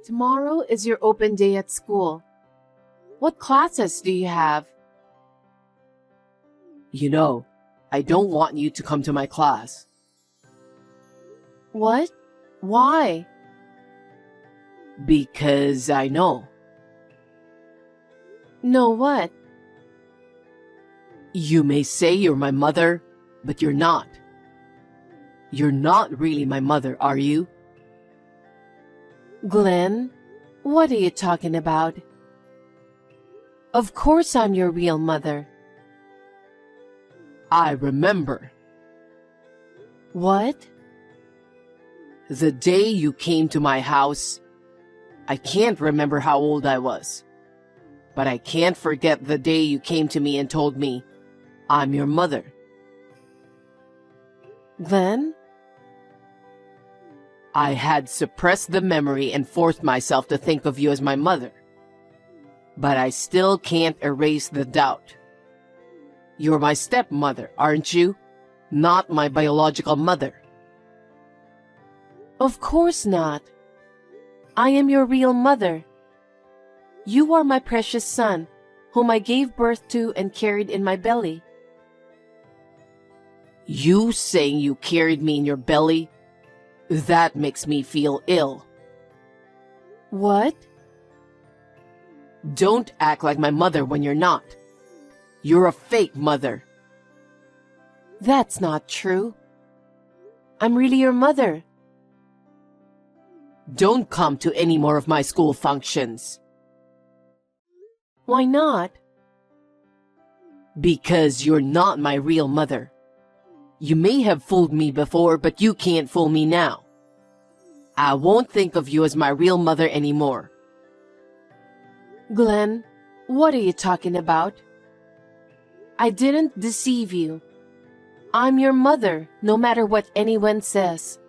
Tomorrow is your open day at school. What classes do you have? You know, I don't want you to come to my class. What? Why? Because I know. Know what? You may say you're my mother, but you're not. You're not really my mother, are you? Glenn, what are you talking about? Of course I'm your real mother. I remember. What? The day you came to my house, I can't remember how old I was, but I can't forget the day you came to me and told me, I'm your mother. Glenn? I had suppressed the memory and forced myself to think of you as my mother. But I still can't erase the doubt. You're my stepmother, aren't you? Not my biological mother. Of course not. I am your real mother. You are my precious son, whom I gave birth to and carried in my belly. You saying you carried me in your belly? That makes me feel ill. What? Don't act like my mother when you're not. You're a fake mother. That's not true. I'm really your mother. Don't come to any more of my school functions. Why not? Because you're not my real mother. You may have fooled me before, but you can't fool me now. I won't think of you as my real mother anymore. Glenn, what are you talking about? I didn't deceive you. I'm your mother, no matter what anyone says.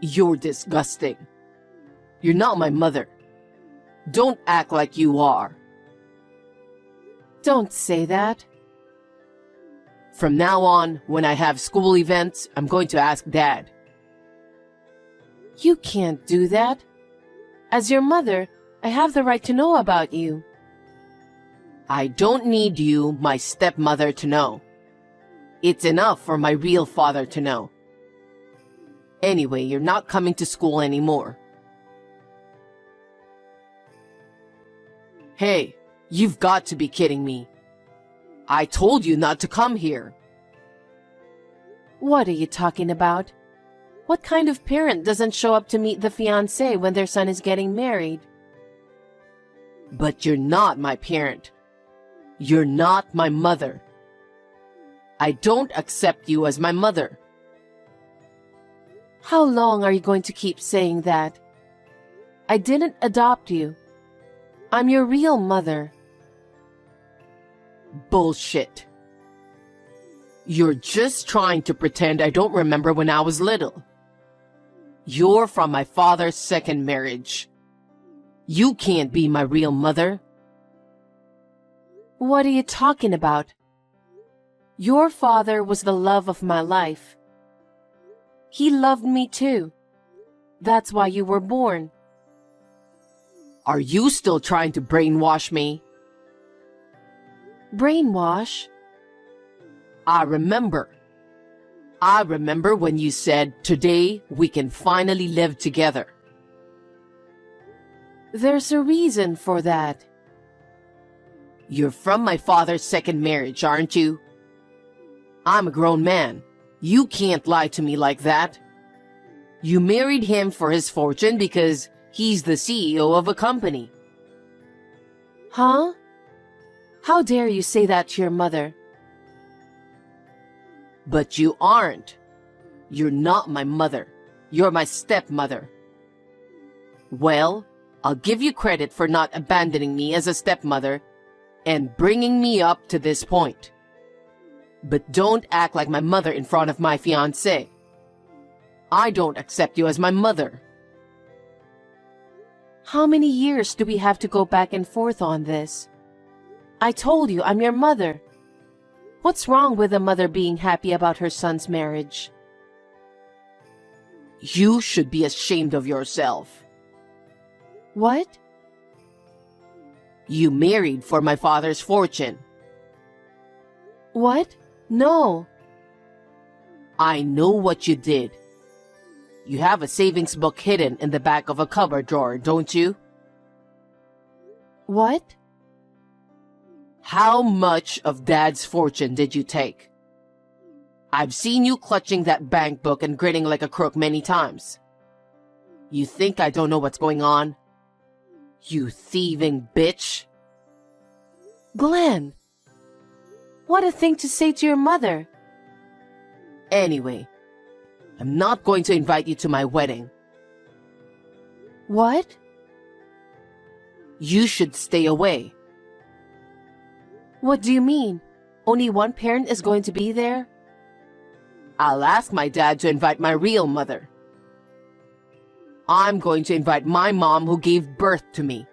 You're disgusting. You're not my mother. Don't act like you are. Don't say that. From now on, when I have school events, I'm going to ask Dad. You can't do that. As your mother, I have the right to know about you. I don't need you, my stepmother, to know. It's enough for my real father to know. Anyway, you're not coming to school anymore. Hey, you've got to be kidding me. I told you not to come here. What are you talking about? What kind of parent doesn't show up to meet the fiancé when their son is getting married? But you're not my parent. You're not my mother. I don't accept you as my mother. How long are you going to keep saying that? I didn't adopt you. I'm your real mother. Bullshit. You're just trying to pretend I don't remember when I was little. You're from my father's second marriage. You can't be my real mother. What are you talking about? Your father was the love of my life. He loved me too. That's why you were born. Are you still trying to brainwash me? Brainwash? I remember. I remember when you said, today we can finally live together. There's a reason for that. You're from my father's second marriage, aren't you? I'm a grown man. You can't lie to me like that. You married him for his fortune because he's the CEO of a company. Huh? How dare you say that to your mother? But you aren't. You're not my mother. You're my stepmother. Well, I'll give you credit for not abandoning me as a stepmother and bringing me up to this point. But don't act like my mother in front of my fiancé. I don't accept you as my mother. How many years do we have to go back and forth on this? I told you I'm your mother. What's wrong with a mother being happy about her son's marriage? You should be ashamed of yourself. What? You married for my father's fortune. What? No. I know what you did. You have a savings book hidden in the back of a cupboard drawer, don't you? What? How much of Dad's fortune did you take? I've seen you clutching that bank book and grinning like a crook many times. You think I don't know what's going on? You thieving bitch! Glenn! What a thing to say to your mother. Anyway, I'm not going to invite you to my wedding. What? You should stay away. What do you mean? Only one parent is going to be there? I'll ask my dad to invite my real mother. I'm going to invite my mom who gave birth to me.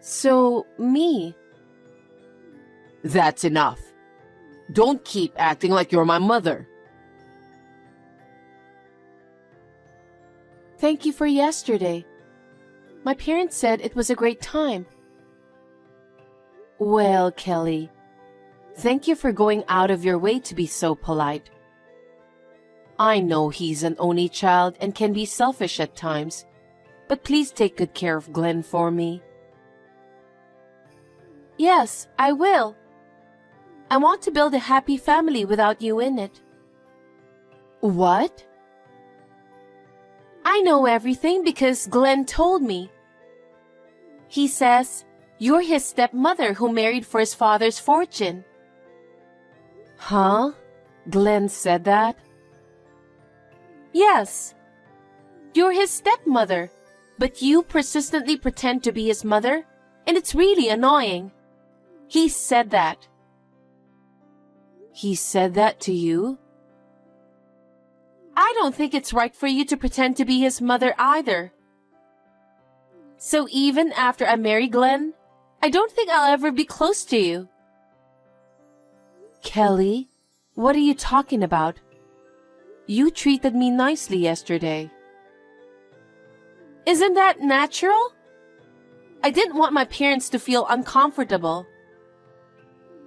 So, me? That's enough. Don't keep acting like you're my mother. Thank you for yesterday. My parents said it was a great time. Well, Kelly, thank you for going out of your way to be so polite. I know he's an only child and can be selfish at times, but please take good care of Glenn for me. Yes, I will. I want to build a happy family without you in it. What? I know everything because Glenn told me. He says, you're his stepmother who married for his father's fortune. Huh? Glenn said that? Yes. You're his stepmother, but you persistently pretend to be his mother, and it's really annoying. He said that. He said that to you? I don't think it's right for you to pretend to be his mother either. So even after I marry Glenn, I don't think I'll ever be close to you. Kelly, what are you talking about? You treated me nicely yesterday. Isn't that natural? I didn't want my parents to feel uncomfortable.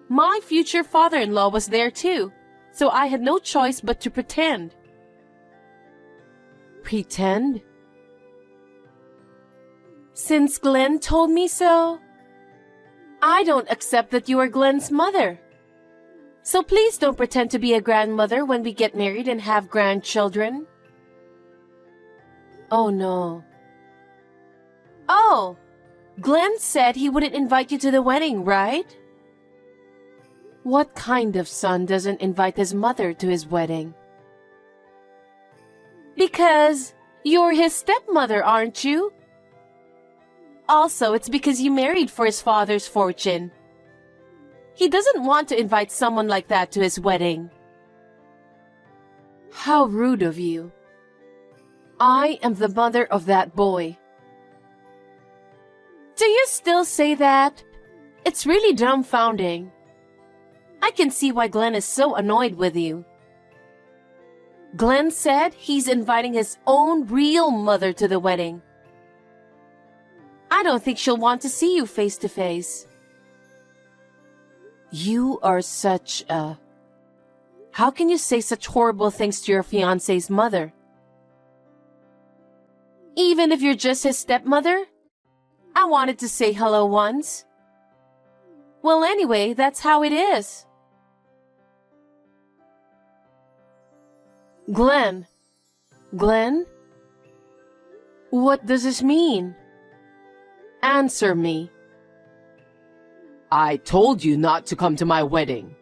My future father-in-law was there too, so I had no choice but to pretend. Pretend? Since Glenn told me so, I don't accept that you are Glenn's mother. So please don't pretend to be a grandmother when we get married and have grandchildren. Oh no. Oh, Glenn said he wouldn't invite you to the wedding, right? What kind of son doesn't invite his mother to his wedding? Because you're his stepmother, aren't you? Also, it's because you married for his father's fortune. He doesn't want to invite someone like that to his wedding. How rude of you. I am the mother of that boy. Do you still say that? It's really dumbfounding. I can see why Glenn is so annoyed with you. Glenn said he's inviting his own real mother to the wedding. I don't think she'll want to see you face to face. You are such a... How can you say such horrible things to your fiancé's mother? Even if you're just his stepmother? I wanted to say hello once. Well, anyway, that's how it is. Glenn. Glenn? What does this mean? Answer me. I told you not to come to my wedding.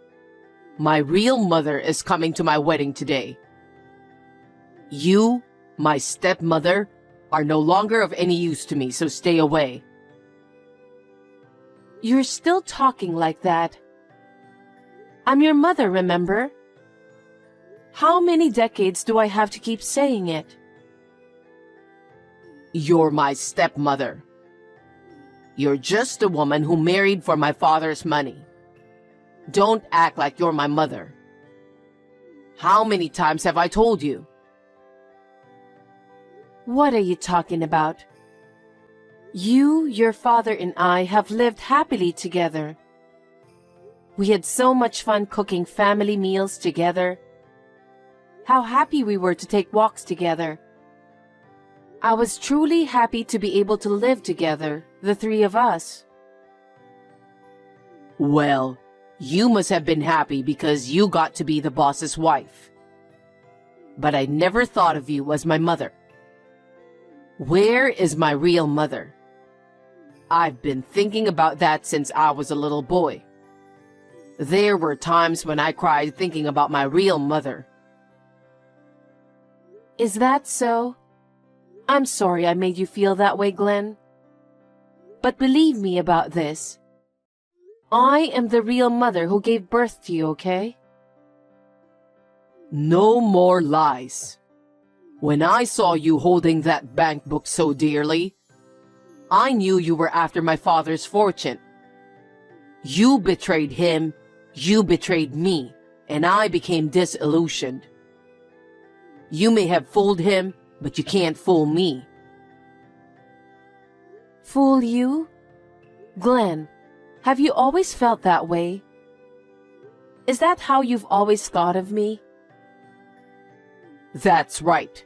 My real mother is coming to my wedding today. You, my stepmother, are no longer of any use to me, so stay away. You're still talking like that. I'm your mother, remember? How many decades do I have to keep saying it? You're my stepmother. You're just a woman who married for my father's money. Don't act like you're my mother. How many times have I told you? What are you talking about? You, your father, and I have lived happily together. We had so much fun cooking family meals together. How happy we were to take walks together. I was truly happy to be able to live together, the three of us. Well, you must have been happy because you got to be the boss's wife. But I never thought of you as my mother. Where is my real mother? I've been thinking about that since I was a little boy. There were times when I cried thinking about my real mother. Is that so? I'm sorry I made you feel that way, Glenn. But believe me about this. I am the real mother who gave birth to you, okay? No more lies. When I saw you holding that bank book so dearly, I knew you were after my father's fortune. You betrayed him, you betrayed me, and I became disillusioned. You may have fooled him, but you can't fool me. Fool you? Glenn, have you always felt that way? Is that how you've always thought of me? That's right.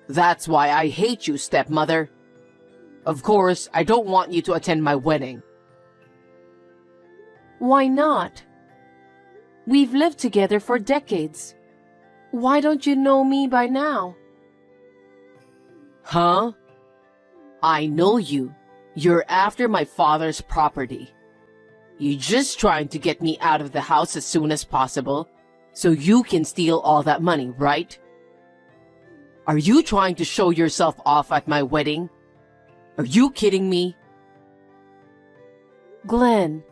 That's why I hate you, stepmother. Of course, I don't want you to attend my wedding. Why not? We've lived together for decades. Why don't you know me by now? Huh? I know you. You're after my father's property. You're just trying to get me out of the house as soon as possible, so you can steal all that money, right? Are you trying to show yourself off at my wedding? Are you kidding me? Glenn.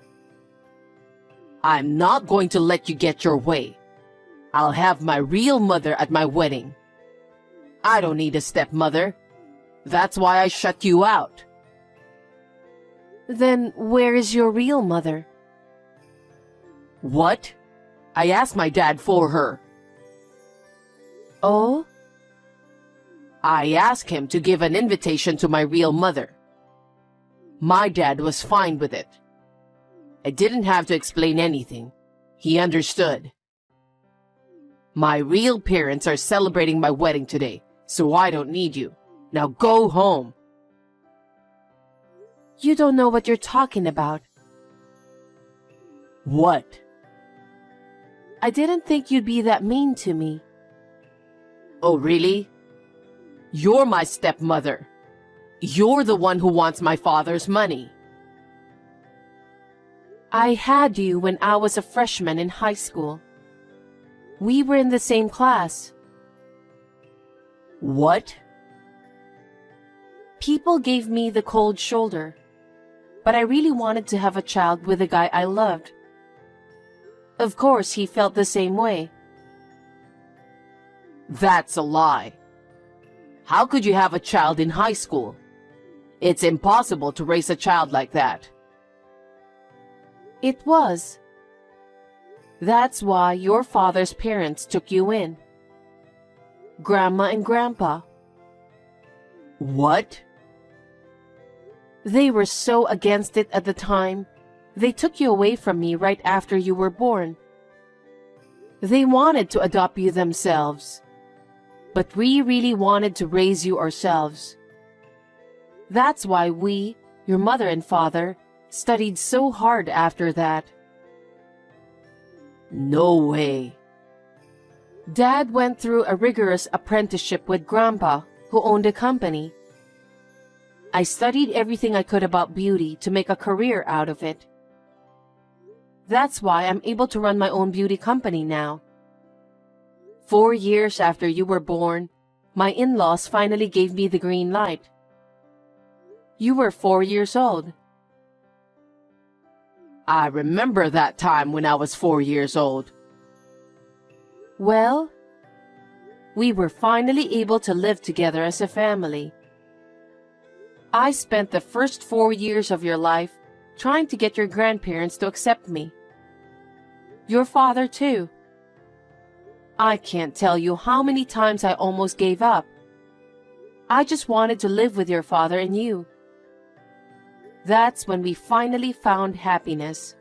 I'm not going to let you get your way. I'll have my real mother at my wedding. I don't need a stepmother. That's why I shut you out. Then where is your real mother? What? I asked my dad for her. Oh? I asked him to give an invitation to my real mother. My dad was fine with it. I didn't have to explain anything. He understood. My real parents are celebrating my wedding today, so I don't need you. Now go home. You don't know what you're talking about. What? I didn't think you'd be that mean to me. Oh, really? You're my stepmother. You're the one who wants my father's money. I had you when I was a freshman in high school. We were in the same class. What? People gave me the cold shoulder, but I really wanted to have a child with a guy I loved. Of course, he felt the same way. That's a lie. How could you have a child in high school? It's impossible to raise a child like that. It was. That's why your father's parents took you in. Grandma and Grandpa. What? They were so against it at the time, they took you away from me right after you were born. They wanted to adopt you themselves, but we really wanted to raise you ourselves. That's why we, your mother and father, studied so hard after that. No way. Dad went through a rigorous apprenticeship with Grandpa, who owned a company. I studied everything I could about beauty to make a career out of it. That's why I'm able to run my own beauty company now. 4 years after you were born, my in-laws finally gave me the green light. You were 4 years old. I remember that time when I was 4 years old. Well, we were finally able to live together as a family. I spent the first 4 years of your life trying to get your grandparents to accept me. Your father, too. I can't tell you how many times I almost gave up. I just wanted to live with your father and you. That's when we finally found happiness.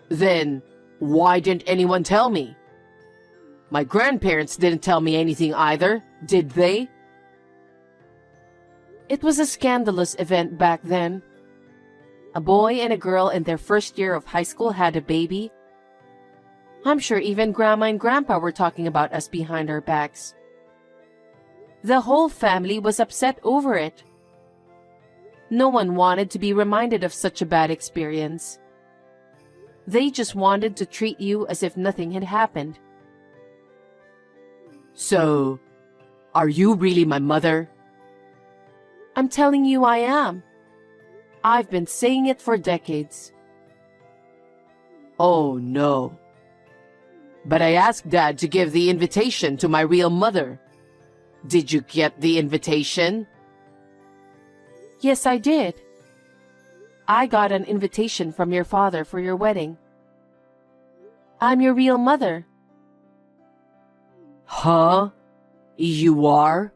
Then, why didn't anyone tell me? My grandparents didn't tell me anything either, did they? It was a scandalous event back then. A boy and a girl in their first year of high school had a baby. I'm sure even Grandma and Grandpa were talking about us behind our backs. The whole family was upset over it. No one wanted to be reminded of such a bad experience. They just wanted to treat you as if nothing had happened. So, are you really my mother? I'm telling you I am. I've been saying it for decades. Oh no. But I asked Dad to give the invitation to my real mother. Did you get the invitation? Yes, I did. I got an invitation from your father for your wedding. I'm your real mother. Huh? You are?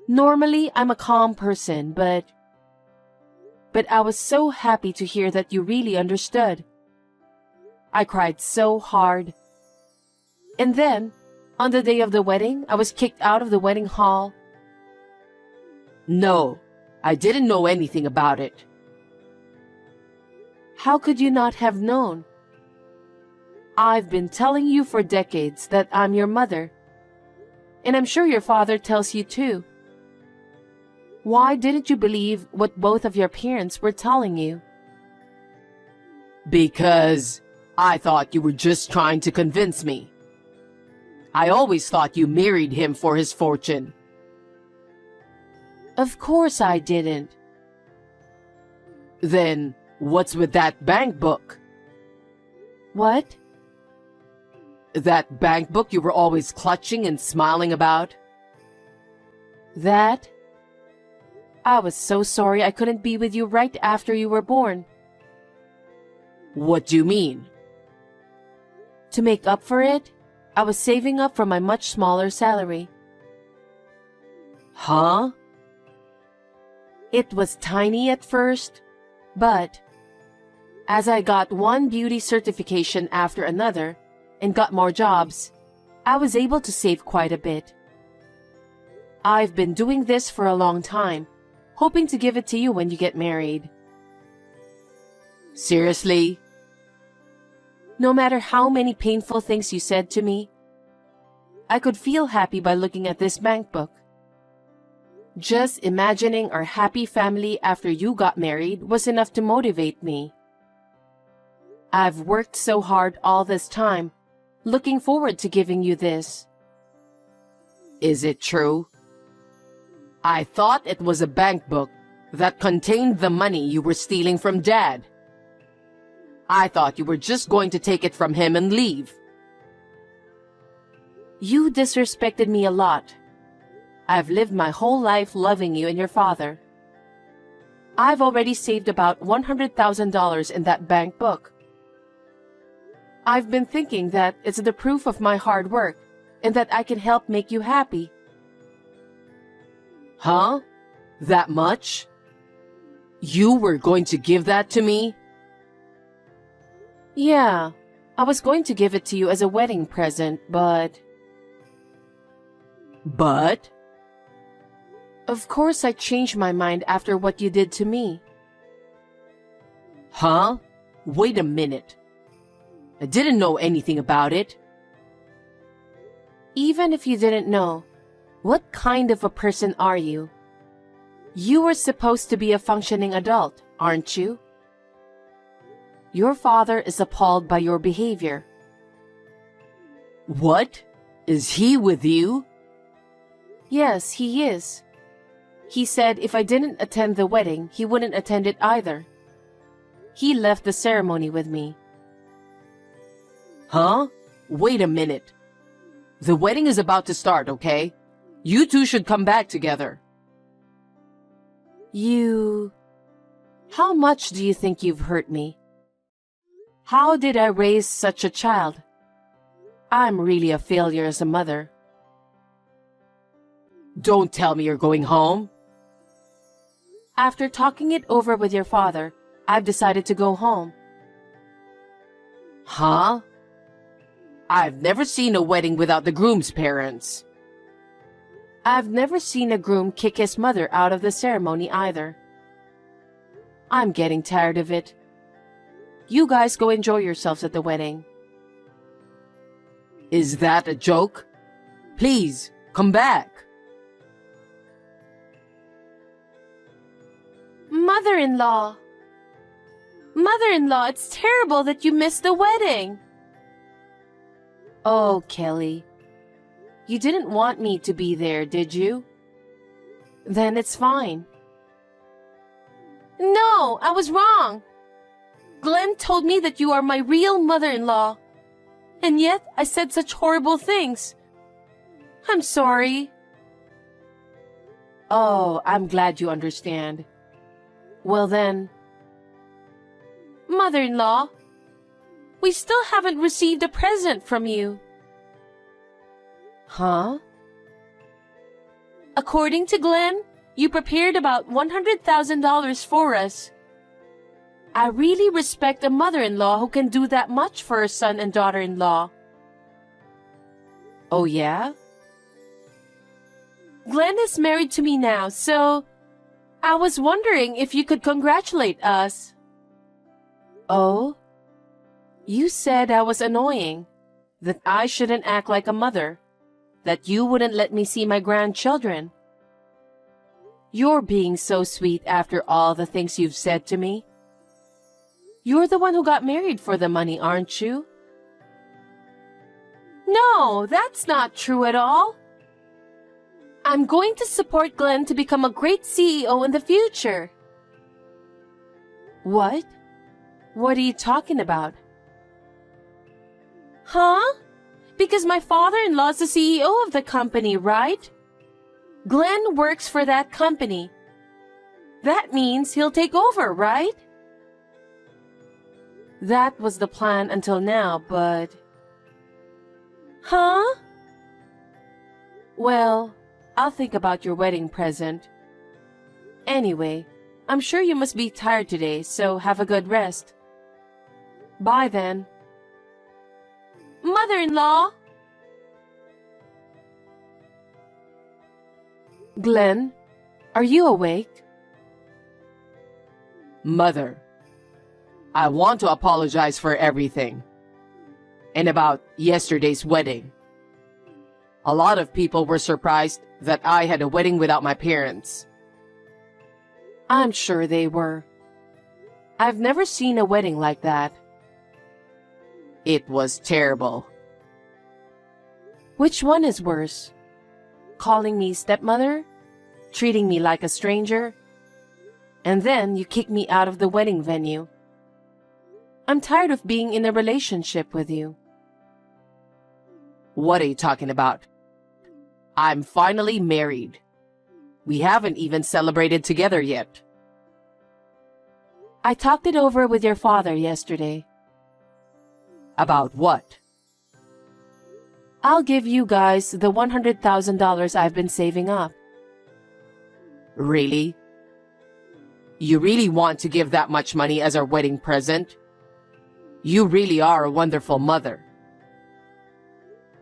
Normally, I'm a calm person, but I was so happy to hear that you really understood. I cried so hard. And then, on the day of the wedding, I was kicked out of the wedding hall. No, I didn't know anything about it. How could you not have known? I've been telling you for decades that I'm your mother. And I'm sure your father tells you too. Why didn't you believe what both of your parents were telling you? Because I thought you were just trying to convince me. I always thought you married him for his fortune. Of course I didn't. Then, what's with that bank book? What? That bank book you were always clutching and smiling about? That? I was so sorry I couldn't be with you right after you were born. What do you mean? To make up for it, I was saving up from my much smaller salary. Huh? It was tiny at first, but as I got one beauty certification after another and got more jobs, I was able to save quite a bit. I've been doing this for a long time, hoping to give it to you when you get married. Seriously? No matter how many painful things you said to me, I could feel happy by looking at this bank book. Just imagining our happy family after you got married was enough to motivate me. I've worked so hard all this time, looking forward to giving you this. Is it true? I thought it was a bank book that contained the money you were stealing from Dad. I thought you were just going to take it from him and leave. You disrespected me a lot. I've lived my whole life loving you and your father. I've already saved about $100,000 in that bank book. I've been thinking that it's the proof of my hard work and that I can help make you happy. Huh? That much? You were going to give that to me? Yeah, I was going to give it to you as a wedding present, but... But? Of course I changed my mind after what you did to me. Huh? Wait a minute. I didn't know anything about it. Even if you didn't know, what kind of a person are you? You were supposed to be a functioning adult, aren't you? Your father is appalled by your behavior. What? Is he with you? Yes, he is. He said if I didn't attend the wedding, he wouldn't attend it either. He left the ceremony with me. Huh? Wait a minute. The wedding is about to start, okay? You two should come back together. How much do you think you've hurt me? How did I raise such a child? I'm really a failure as a mother. Don't tell me you're going home. After talking it over with your father, I've decided to go home. Huh? I've never seen a wedding without the groom's parents. I've never seen a groom kick his mother out of the ceremony either. I'm getting tired of it. You guys go enjoy yourselves at the wedding. Is that a joke? Please, come back. Mother-in-law! Mother-in-law, it's terrible that you missed the wedding. Oh, Kelly. You didn't want me to be there, did you? Then it's fine. No, I was wrong. Glenn told me that you are my real mother-in-law. And yet I said such horrible things. I'm sorry. Oh, I'm glad you understand. Well then, Mother-in-law, we still haven't received a present from you. Huh? According to Glenn, you prepared about $100,000 for us. I really respect a mother-in-law who can do that much for her son and daughter-in-law. Oh yeah? Glenn is married to me now, so I was wondering if you could congratulate us. Oh? You said I was annoying, that I shouldn't act like a mother, that you wouldn't let me see my grandchildren. You're being so sweet after all the things you've said to me. You're the one who got married for the money, aren't you? No, that's not true at all. I'm going to support Glenn to become a great CEO in the future. What? What are you talking about? Huh? Because my father-in-law is the CEO of the company, right? Glenn works for that company. That means he'll take over, right? That was the plan until now, but... Huh? Well, I'll think about your wedding present. Anyway, I'm sure you must be tired today, so have a good rest. Bye then. Mother-in-law! Glenn, are you awake? Mother, I want to apologize for everything. And about yesterday's wedding. A lot of people were surprised that I had a wedding without my parents. I'm sure they were. I've never seen a wedding like that. It was terrible. Which one is worse? Calling me stepmother? Treating me like a stranger? And then you kick me out of the wedding venue. I'm tired of being in a relationship with you. What are you talking about? I'm finally married. We haven't even celebrated together yet. I talked it over with your father yesterday. About what? I'll give you guys the $100,000 I've been saving up. Really? You really want to give that much money as our wedding present? You really are a wonderful mother.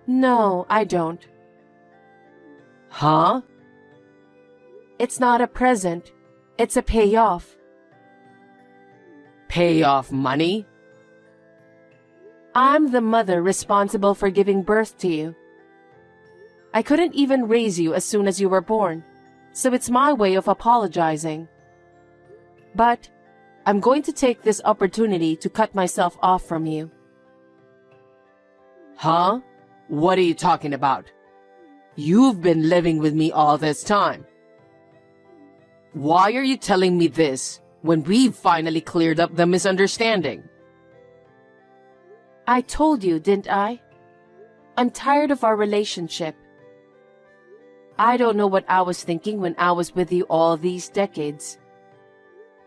No, I don't. Huh? It's not a present. It's a payoff. Pay off money? I'm the mother responsible for giving birth to you. I couldn't even raise you as soon as you were born, so it's my way of apologizing. But I'm going to take this opportunity to cut myself off from you. Huh? What are you talking about? You've been living with me all this time. Why are you telling me this when we've finally cleared up the misunderstanding? I told you, didn't I? I'm tired of our relationship. I don't know what I was thinking when I was with you all these decades.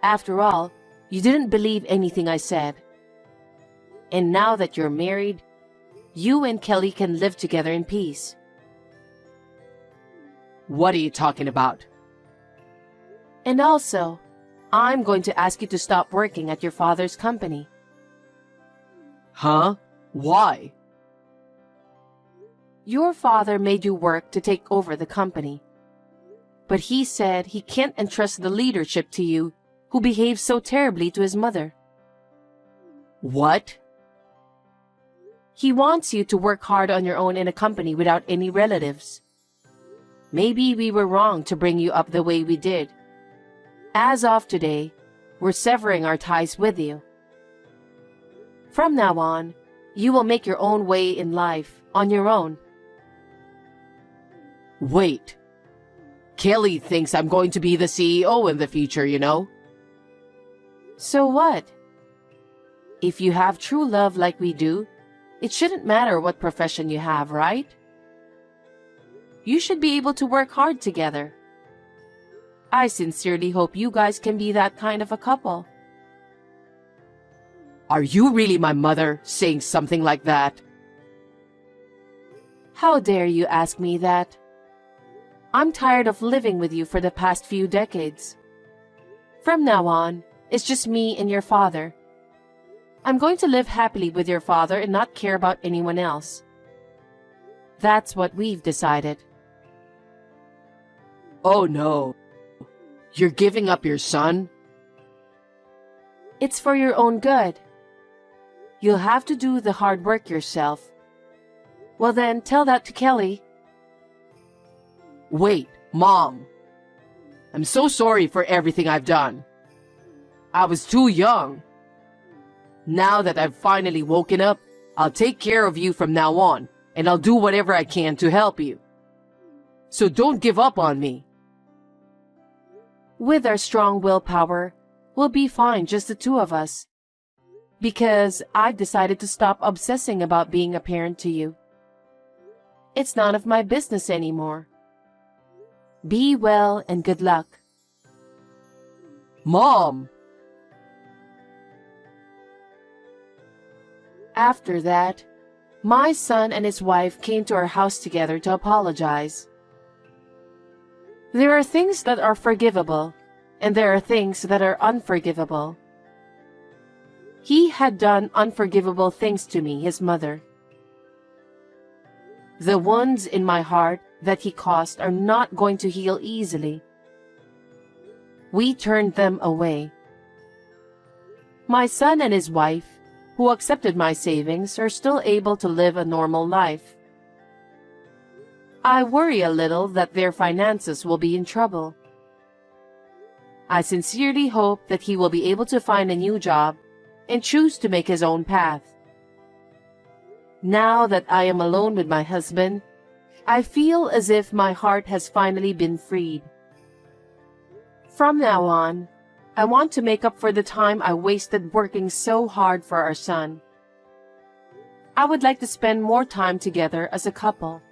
After all, you didn't believe anything I said. And now that you're married, you and Kelly can live together in peace. What are you talking about? And also, I'm going to ask you to stop working at your father's company. Huh? Why? Your father made you work to take over the company. But he said he can't entrust the leadership to you, who behaves so terribly to his mother. What? He wants you to work hard on your own in a company without any relatives. Maybe we were wrong to bring you up the way we did. As of today, we're severing our ties with you. From now on, you will make your own way in life on your own. Wait. Kelly thinks I'm going to be the CEO in the future, you know? So what? If you have true love like we do, it shouldn't matter what profession you have, right? You should be able to work hard together. I sincerely hope you guys can be that kind of a couple. Are you really my mother saying something like that? How dare you ask me that? I'm tired of living with you for the past few decades. From now on, it's just me and your father. I'm going to live happily with your father and not care about anyone else. That's what we've decided. Oh no. You're giving up your son? It's for your own good. You'll have to do the hard work yourself. Well then, tell that to Kelly. Wait, Mom. I'm so sorry for everything I've done. I was too young. Now that I've finally woken up, I'll take care of you from now on, and I'll do whatever I can to help you. So don't give up on me. With our strong willpower, we'll be fine, just the two of us. Because I've decided to stop obsessing about being a parent to you. It's none of my business anymore. Be well and good luck. Mom! After that, my son and his wife came to our house together to apologize. There are things that are forgivable, and there are things that are unforgivable. He had done unforgivable things to me, his mother. The wounds in my heart that he caused are not going to heal easily. We turned them away. My son and his wife, who accepted my savings, are still able to live a normal life. I worry a little that their finances will be in trouble. I sincerely hope that he will be able to find a new job and choose to make his own path. Now that I am alone with my husband, I feel as if my heart has finally been freed. From now on, I want to make up for the time I wasted working so hard for our son. I would like to spend more time together as a couple.